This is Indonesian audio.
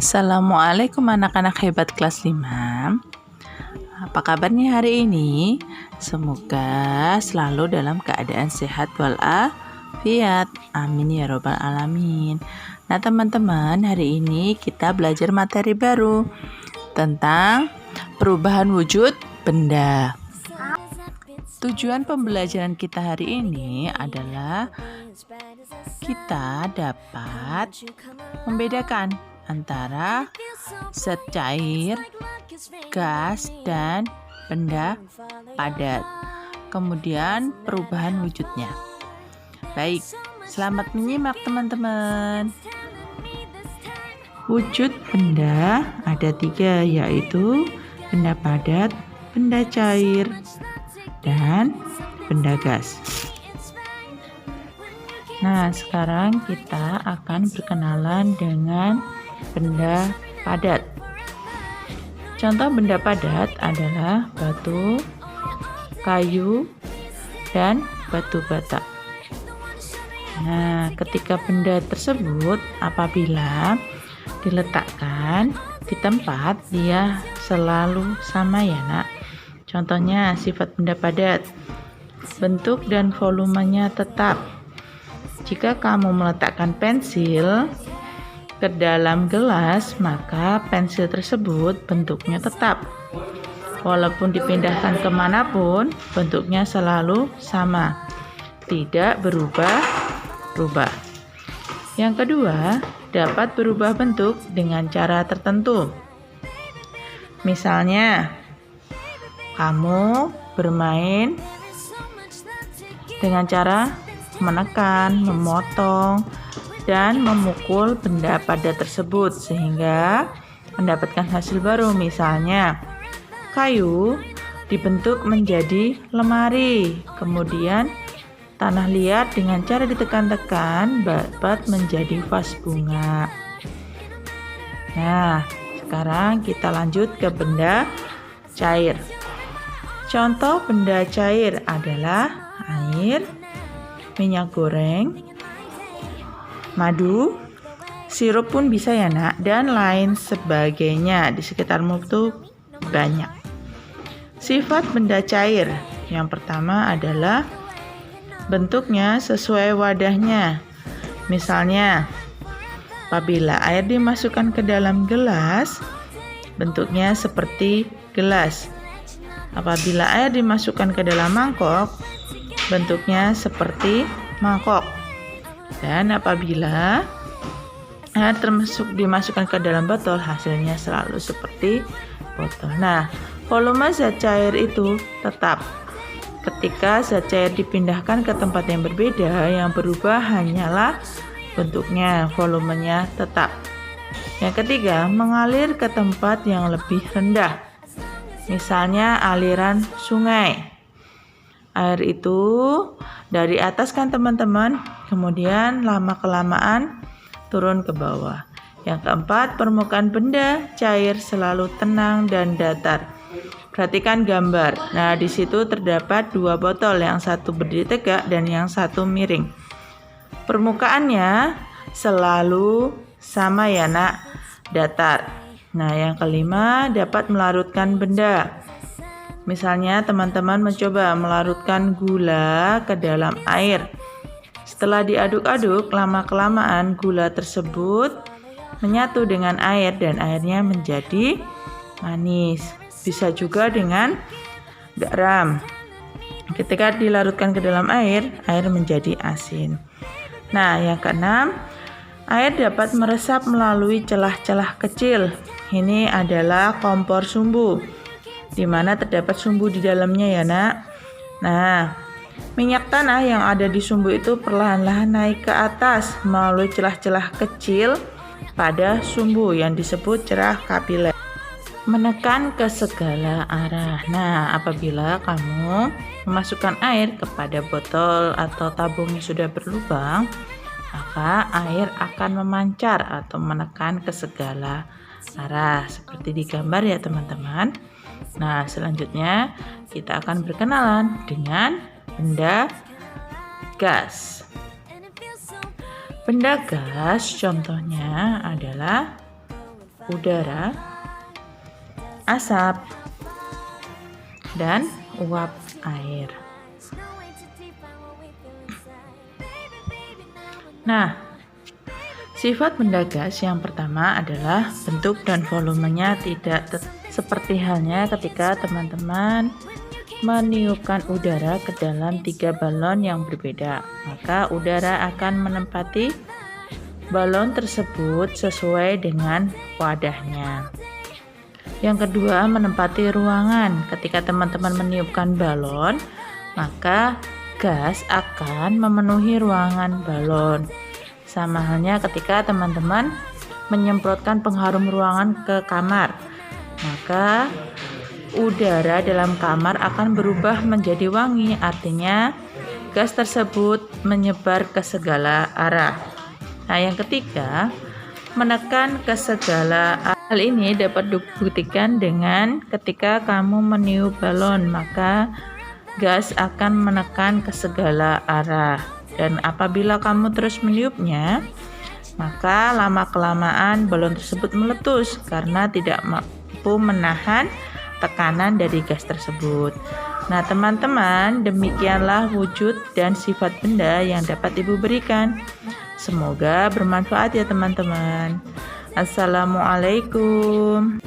Assalamualaikum anak-anak hebat kelas 5. Apa kabarnya hari ini? Semoga selalu dalam keadaan sehat walafiat. Amin ya robbal alamin. Nah teman-teman, hari ini kita belajar materi baru tentang perubahan wujud benda. Tujuan pembelajaran kita hari ini adalah kita dapat membedakan antara zat cair, gas, dan benda padat. Kemudian perubahan wujudnya. Baik, selamat menyimak teman-teman. Wujud benda ada 3, yaitu benda padat, benda cair, dan benda gas. Nah, sekarang kita akan berkenalan dengan benda padat. Contoh benda padat adalah batu, kayu, dan batu bata. Nah, ketika benda tersebut apabila diletakkan di tempat, dia selalu sama ya nak. Contohnya sifat benda padat, bentuk dan volumenya tetap. Jika kamu meletakkan pensil ke dalam gelas, maka pensil tersebut bentuknya tetap. Walaupun dipindahkan kemanapun, bentuknya selalu sama, tidak berubah-ubah. Yang kedua, dapat berubah bentuk dengan cara tertentu. Misalnya, kamu bermain dengan cara menekan, memotong, dan memukul benda padat tersebut sehingga mendapatkan hasil baru. Misalnya, kayu dibentuk menjadi lemari, kemudian tanah liat dengan cara ditekan-tekan dapat menjadi vas bunga. Nah, sekarang kita lanjut ke benda cair. Contoh benda cair adalah air, minyak goreng, madu, sirup pun bisa ya nak, dan lain sebagainya. Di sekitarmu itu banyak. Sifat benda cair yang pertama adalah bentuknya sesuai wadahnya. Misalnya, apabila air dimasukkan ke dalam gelas, bentuknya seperti gelas. Apabila air dimasukkan ke dalam mangkok, bentuknya seperti mangkok. Dan apabila air dimasukkan ke dalam botol, hasilnya selalu seperti botol. Nah, volume zat cair itu tetap. Ketika zat cair dipindahkan ke tempat yang berbeda, yang berubah hanyalah bentuknya, volumenya tetap. Yang ketiga, mengalir ke tempat yang lebih rendah. Misalnya aliran sungai. Air itu dari atas kan teman-teman, kemudian lama-kelamaan turun ke bawah. Yang keempat, permukaan benda cair selalu tenang dan datar. Perhatikan gambar. Nah, di situ terdapat 2 botol, yang satu berdiri tegak dan yang satu miring. Permukaannya selalu sama ya nak, datar. Nah, yang kelima, dapat melarutkan benda. Misalnya teman-teman mencoba melarutkan gula ke dalam air. Setelah diaduk-aduk, lama-kelamaan gula tersebut menyatu dengan air dan airnya menjadi manis. Bisa juga dengan garam. Ketika dilarutkan ke dalam air, air menjadi asin. Nah, yang keenam, air dapat meresap melalui celah-celah kecil. Ini adalah kompor sumbu, di mana terdapat sumbu di dalamnya ya nak. Nah, minyak tanah yang ada di sumbu itu perlahan-lahan naik ke atas melalui celah-celah kecil pada sumbu yang disebut cerah kapiler, menekan ke segala arah. Nah, apabila kamu memasukkan air kepada botol atau tabung yang sudah berlubang, maka air akan memancar atau menekan ke segala arah seperti di gambar ya teman-teman. Nah, selanjutnya kita akan berkenalan dengan benda gas. Benda gas contohnya adalah udara, asap, dan uap air. Nah, sifat benda gas yang pertama adalah bentuk dan volumenya tidak seperti halnya ketika teman-teman meniupkan udara ke dalam 3 balon yang berbeda. Maka udara akan menempati balon tersebut sesuai dengan wadahnya. Yang kedua, menempati ruangan. Ketika teman-teman meniupkan balon, maka gas akan memenuhi ruangan balon. Sama halnya ketika teman-teman menyemprotkan pengharum ruangan ke kamar, maka udara dalam kamar akan berubah menjadi wangi. Artinya gas tersebut menyebar ke segala arah. Nah, yang ketiga, menekan ke segala arah. Hal ini dapat dibuktikan dengan ketika kamu meniup balon, maka gas akan menekan ke segala arah. Dan apabila kamu terus meniupnya, maka lama-kelamaan balon tersebut meletus karena tidak mampu menahan tekanan dari gas tersebut. Nah, teman-teman, demikianlah wujud dan sifat benda yang dapat Ibu berikan. Semoga bermanfaat ya teman-teman. Assalamualaikum.